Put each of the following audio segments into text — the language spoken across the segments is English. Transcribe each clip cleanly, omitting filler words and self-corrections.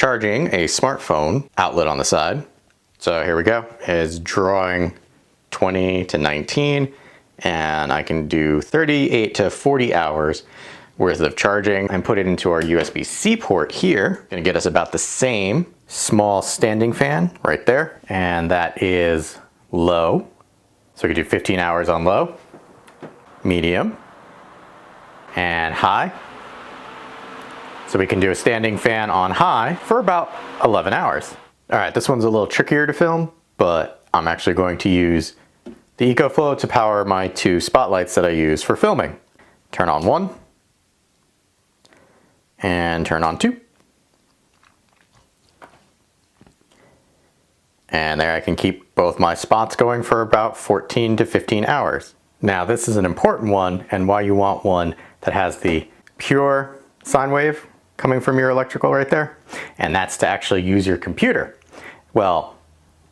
charging a smartphone outlet on the side. So here we go. It's drawing 20 to 19, and I can do 38 to 40 hours worth of charging and put it into our USB-C port here. Gonna get us about the same small standing fan right there, and that is low. So we can do 15 hours on low, medium, and high. So we can do a standing fan on high for about 11 hours. All right, this one's a little trickier to film, but I'm actually going to use the EcoFlow to power my 2 spotlights that I use for filming. Turn on 1 and turn on 2. And there I can keep both my spots going for about 14 to 15 hours. Now this is an important one, and why you want one that has the pure sine wave coming from your electrical right there, and that's to actually use your computer. Well,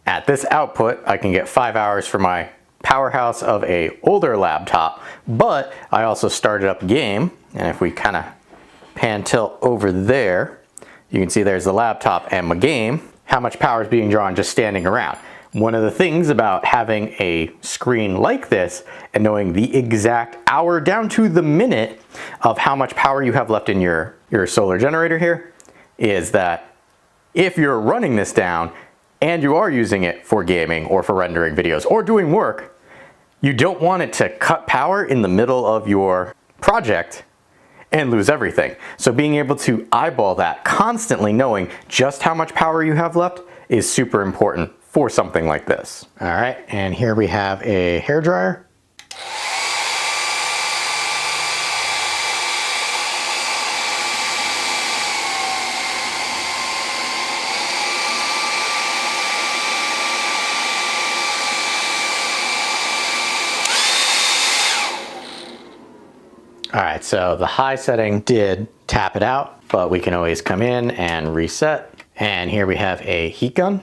at this output I can get 5 hours for my powerhouse of a older laptop, but I also started up a game, and if we kind of pan tilt over there, you can see there's the laptop and my game, how much power is being drawn just standing around. One of the things about having a screen like this and knowing the exact hour down to the minute of how much power you have left in your solar generator here is that if you're running this down and you are using it for gaming or for rendering videos or doing work, you don't want it to cut power in the middle of your project and lose everything. So being able to eyeball that, constantly knowing just how much power you have left, is super important for something like this. All right, and here we have a hair dryer. All right, so the high setting did tap it out, but we can always come in and reset. And here we have a heat gun.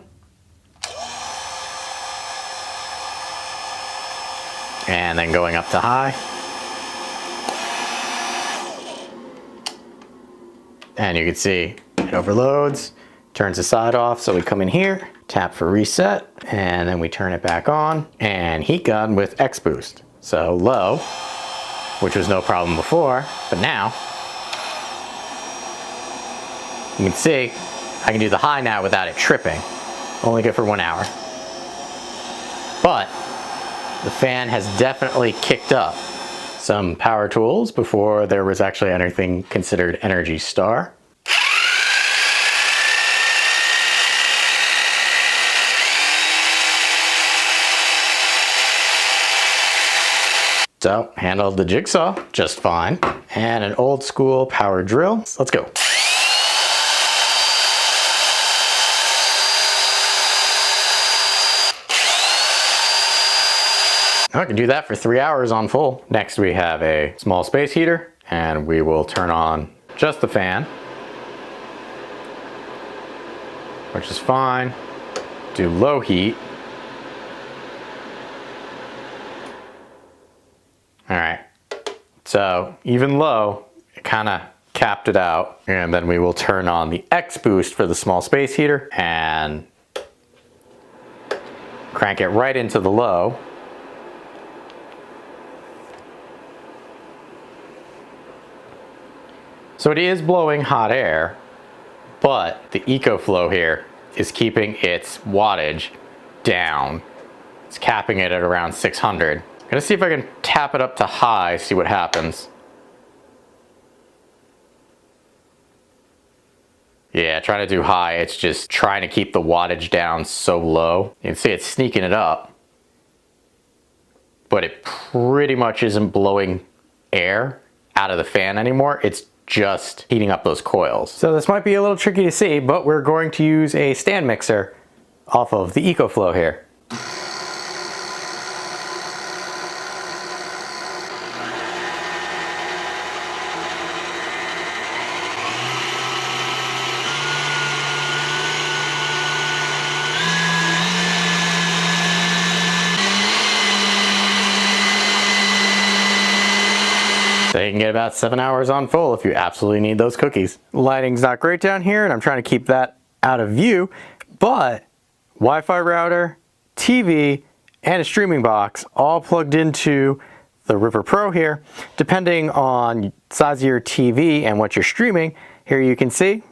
And then going up to high. And you can see it overloads, turns the side off. So we come in here, tap for reset, and then we turn it back on. And heat gun with X boost. So low, which was no problem before, but now you can see I can do the high now without it tripping. Only good for 1 hour. But the fan has definitely kicked up some power tools before there was actually anything considered Energy Star. So, handled the jigsaw just fine. And an old school power drill. Let's go. I can do that for 3 hours on full. Next we have a small space heater, and we will turn on just the fan, which is fine. Do low heat. All right, so even low, it kind of capped it out. And then we will turn on the X boost for the small space heater and crank it right into the low. So it is blowing hot air, but the EcoFlow here is keeping its wattage down. It's capping it at around 600. I'm gonna see if I can tap it up to high, see what happens. Yeah, trying to do high, it's just trying to keep the wattage down so low. You can see it's sneaking it up, but it pretty much isn't blowing air out of the fan anymore. It's just heating up those coils. So this might be a little tricky to see, but we're going to use a stand mixer off of the EcoFlow here. So you can get about 7 hours on full if you absolutely need those cookies. Lighting's not great down here, and I'm trying to keep that out of view, but Wi-Fi router, TV, and a streaming box all plugged into the River Pro here. Depending on size of your TV and what you're streaming, here you can see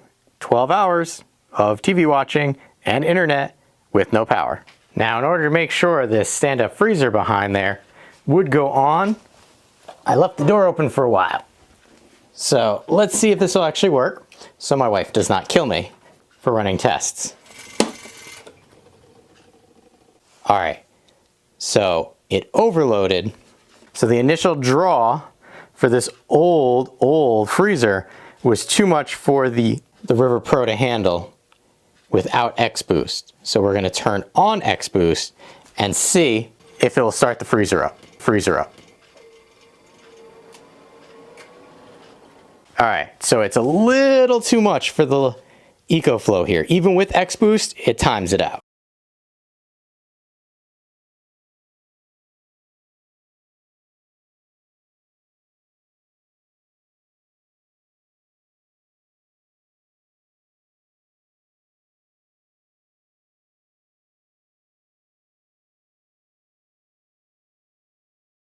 12 hours of TV watching and internet with no power. Now, in order to make sure this stand-up freezer behind there would go on, I left the door open for a while. So let's see if this will actually work, so my wife does not kill me for running tests. All right, so it overloaded. So the initial draw for this old freezer was too much for the River Pro to handle without X-Boost. So we're gonna turn on X-Boost and see if it will start the freezer up. All right, so it's a little too much for the EcoFlow here. Even with X-Boost, it times it out.